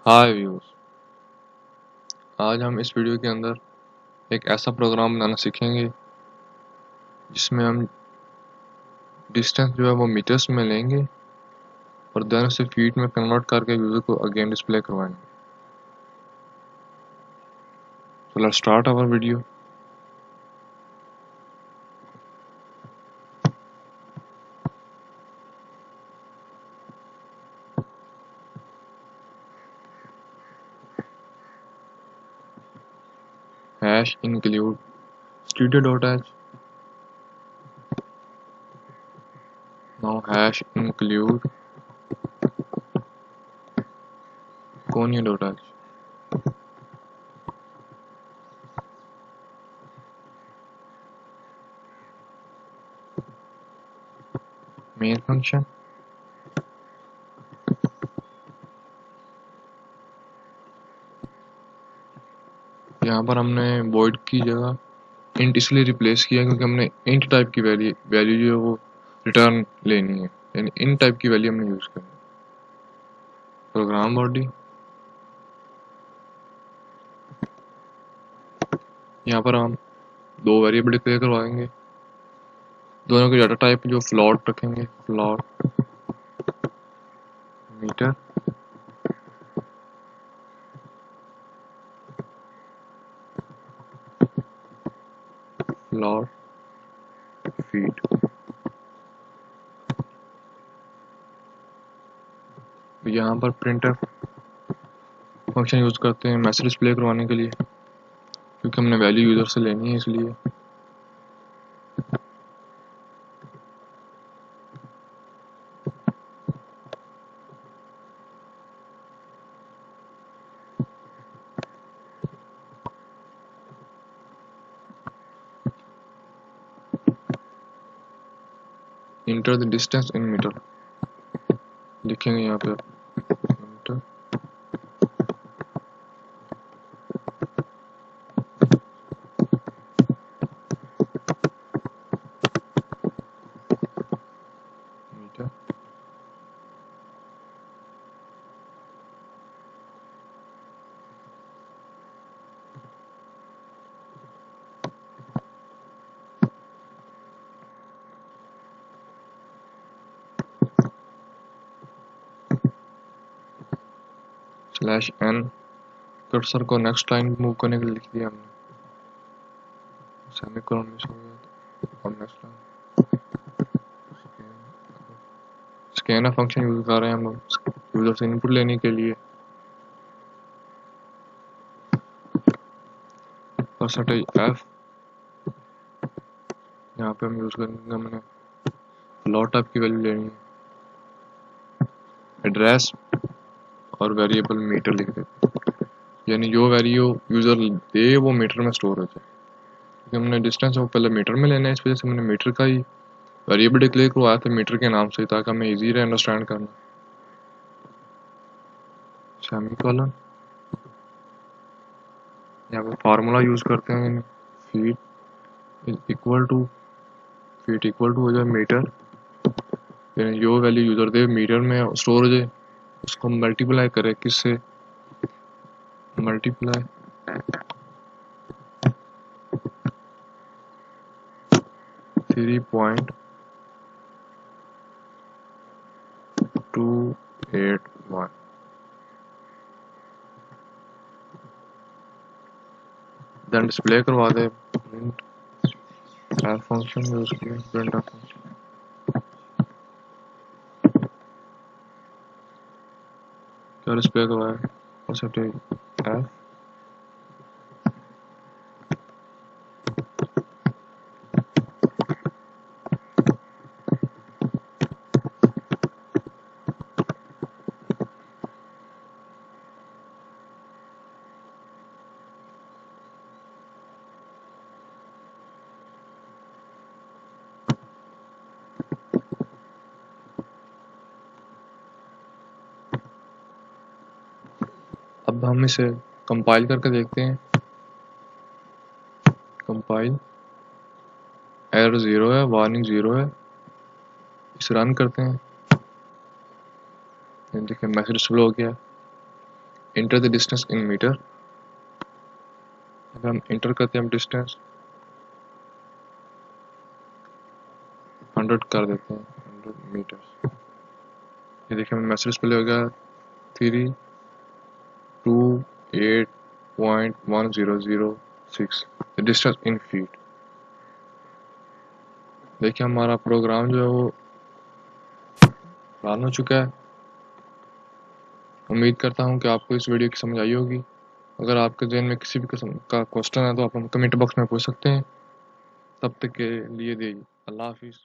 हाय viewers. आज हम इस वीडियो के अंदर एक ऐसा प्रोग्राम बनाना सीखेंगे जिसमें हम डिस्टेंस जो है वो मीटर्स में लेंगे और देन उसे फीट में कन्वर्ट करके यूज़र को अगेन डिस्प्ले करवाएंगे। So let's start our video. Hash include studio.h. Now hash include conio.h. Main function. यहाँ पर हमने void की जगह int इसलिए रिप्लेस किया क्योंकि हमने int टाइप की वैल्यू जो है वो रिटर्न लेनी है, यानी int टाइप की वैल्यू हमने यूज़ करनी है। प्रोग्राम बॉडी, यहाँ पर हम दो वेरिएबल डिक्लेयर करवाएंगे। दोनों के डाटा टाइप जो फ्लोट रखेंगे, फ्लोट मीटर, फ्लोट फीट। यहाँ पर प्रिंटफ फंक्शन यूज करते हैं मैसेज डिस्प्ले करवाने के लिए, क्योंकि हमने वैल्यू यूजर से लेनी है इसलिए। Enter the distance in metre लिखेंगे यहाँ पे metre, metre slash N. Cursor को नेक्स्ट लाइन मूव करने के लिए लिख दिया हमने, सेमीकोलन मिस हो गया और next line. Scanner function use कर रहे हैं हम यूजर से इनपुट लेने के लिए। परसेंटेज एफ यहाँ पे हम यूज करेंगे, हमने फ्लोट टाइप की वैल्यू लेनी है। एड्रेस और वेरिएबल मीटर लिख देते हैं, यानी जो वैल्यू यूजर दे वो मीटर में स्टोर हो जाए। क्योंकि हमने डिस्टेंस वो पहले मीटर में लेना है, इस वजह से हमने मीटर का ही वेरिएबल डिक्लेयर करवाया था मीटर के नाम से, ताकि हमें इजी रहे अंडरस्टैंड करना। सेमीकोलन, यहाँ पे फार्मूला यूज करते हैं फीट इक्वल टू हो जाए मीटर, यानी जो वैल्यू यूजर दे मीटर में स्टोर हो जाए, उसको मल्टीप्लाई करे किससे, मल्टीप्लाई 3.281। देन डिस्प्ले करवा दे प्रिंट फंक्शन यूज किया, प्रिंट फंक्शन क्या डिस्प्ले करवाया, परसेंटेज एफ अब हम इसे कंपाइल करके देखते हैं। कंपाइल, एरर 0 है, वार्निंग 0 है। इसे रन करते हैं, देखिए मैसेज डिस्प्ले हो गया। Enter the distance in metre. अगर हम इंटर करते हैं हम डिस्टेंस 100 कर देते हैं, 100 मीटर। ये देखिए हमें मैसेज डिस्प्ले हो गया 328.1006 डिस्टेंस इन फीट। देखिए हमारा प्रोग्राम जो है वो रन हो चुका है। उम्मीद करता हूँ कि आपको इस वीडियो की समझ आई होगी। अगर आपके जहन में किसी भी किस्म का क्वेश्चन है तो आप हम कमेंट बॉक्स में पूछ सकते हैं। तब तक के लिए दीजिए अल्लाह हाफिज़।